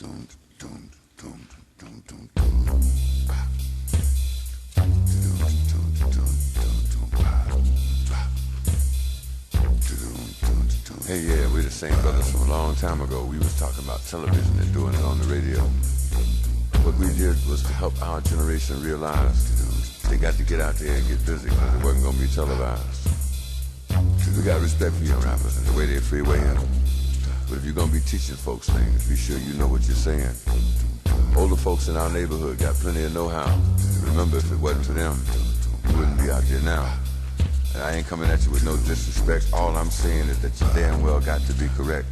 Hey, yeah, we're the same brothers from a long time ago. We was talking about television and doing it on the radio. What we did was to help our generation realize they got to get out there and get busy because it wasn't going to be televised. We got respect for young rappers and the way they're freewaying. But if you're going to be teaching folks things, be sure you know what you're saying. Older folks in our neighborhood got plenty of know-how. Remember, if it wasn't for them, you wouldn't be out there now. And I ain't coming at you with no disrespect. All I'm saying is that you damn well got to be correct.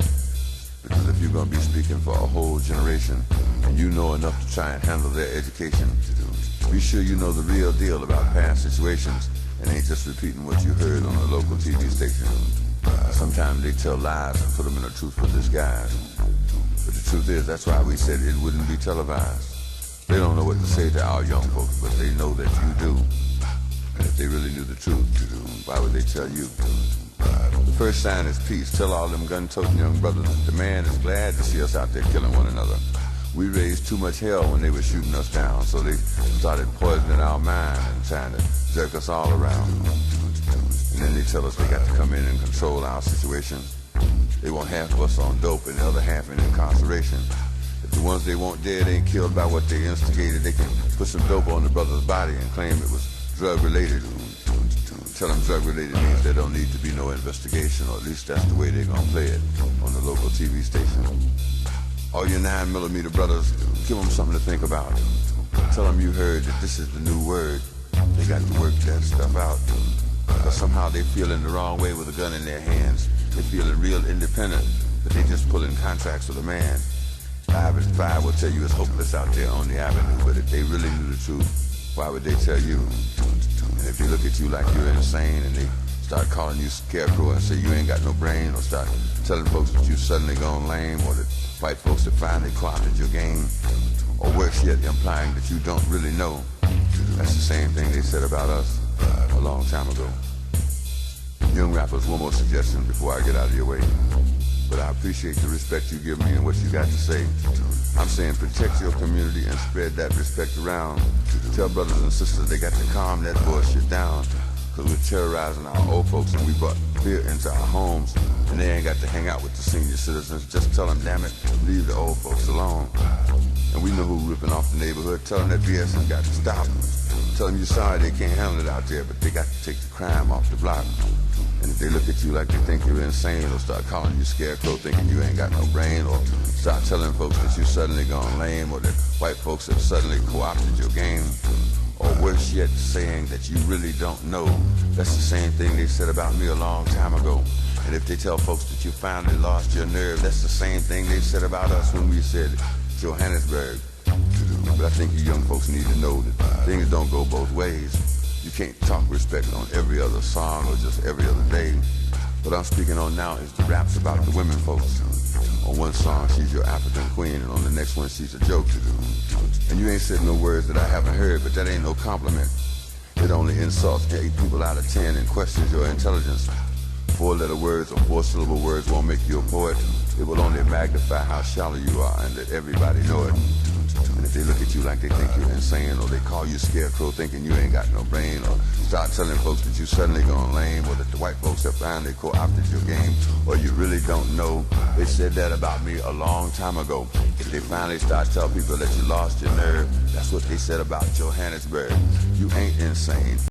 Because if you're going to be speaking for a whole generation and you know enough to try and handle their education, be sure you know the real deal about past situations and ain't just repeating what you heard on a local TV station. Sometimes they tell lies and put them in a truthful disguise. But the truth is, that's why we said it wouldn't be televised. They don't know what to say to our young folks, but they know that you do. And if they really knew the truth, why would they tell you? The first sign is peace. Tell all them gun-toting young brothers that the man is glad to see us out there killing one another. We raised too much hell when they were shooting us down, so they started poisoning our mind and trying to jerk us all around. And then they tell us they got to come in and control our situation. They want half of us on dope and the other half in incarceration. If the ones they want dead ain't killed by what they instigated, they can put some dope on the brother's body and claim it was drug-related. Tell them drug-related means there don't need to be no investigation, or at least that's the way they're going to play it on the local TV station. All your 9mm brothers, give them something to think about. Tell them you heard that this is the new word. They got to work that stuff out. Because somehow they feeling the wrong way with a gun in their hands. They feeling real independent, but they just pulling contracts with a man. 5 and 5 will tell you it's hopeless out there on the avenue, but if they really knew the truth, why would they tell you? And if they look at you like you're insane and they start calling you scarecrow and say you ain't got no brain, or start telling folks that you suddenly gone lame, or that white folks have finally co-opted your game, or worse yet, implying that you don't really know, that's the same thing they said about us a long time ago. Young rappers, one more suggestion before I get out of your way. But I appreciate the respect you give me and what you got to say. I'm saying protect your community and spread that respect around. Tell brothers and sisters they got to calm that bullshit down, because we're terrorizing our old folks and we brought fear into our homes, and they ain't got to hang out with the senior citizens. Just tell them, damn it, leave the old folks alone. And we know who's ripping off the neighborhood. Tell them that BS has got to stop. Tell them you're sorry they can't handle it out there, but they got to take the crime off the block. And if they look at you like they think you're insane, or start calling you scarecrow thinking you ain't got no brain, or start telling folks that you suddenly gone lame, or that white folks have suddenly co-opted your game, or worse yet, saying that you really don't know, that's the same thing they said about me a long time ago. And if they tell folks that you finally lost your nerve, that's the same thing they said about us when we said Johannesburg. But I think you young folks need to know that things don't go both ways. You can't talk respect on every other song or just every other day. What I'm speaking on now is the raps about the women folks. On one song, she's your African queen, and on the next one, she's a joke. And you ain't said no words that I haven't heard, but that ain't no compliment. It only insults 8 people out of 10 and questions your intelligence. 4-letter words or 4-syllable words won't make you a poet. It will only magnify how shallow you are and let everybody know it. And if they look at you like they think you're insane, or they call you scarecrow thinking you ain't got no brain, or start telling folks that you suddenly gone lame, or that the white folks have finally co-opted your game, or you really don't know, they said that about me a long time ago. If they finally start telling people that you lost your nerve, that's what they said about Johannesburg. You ain't insane.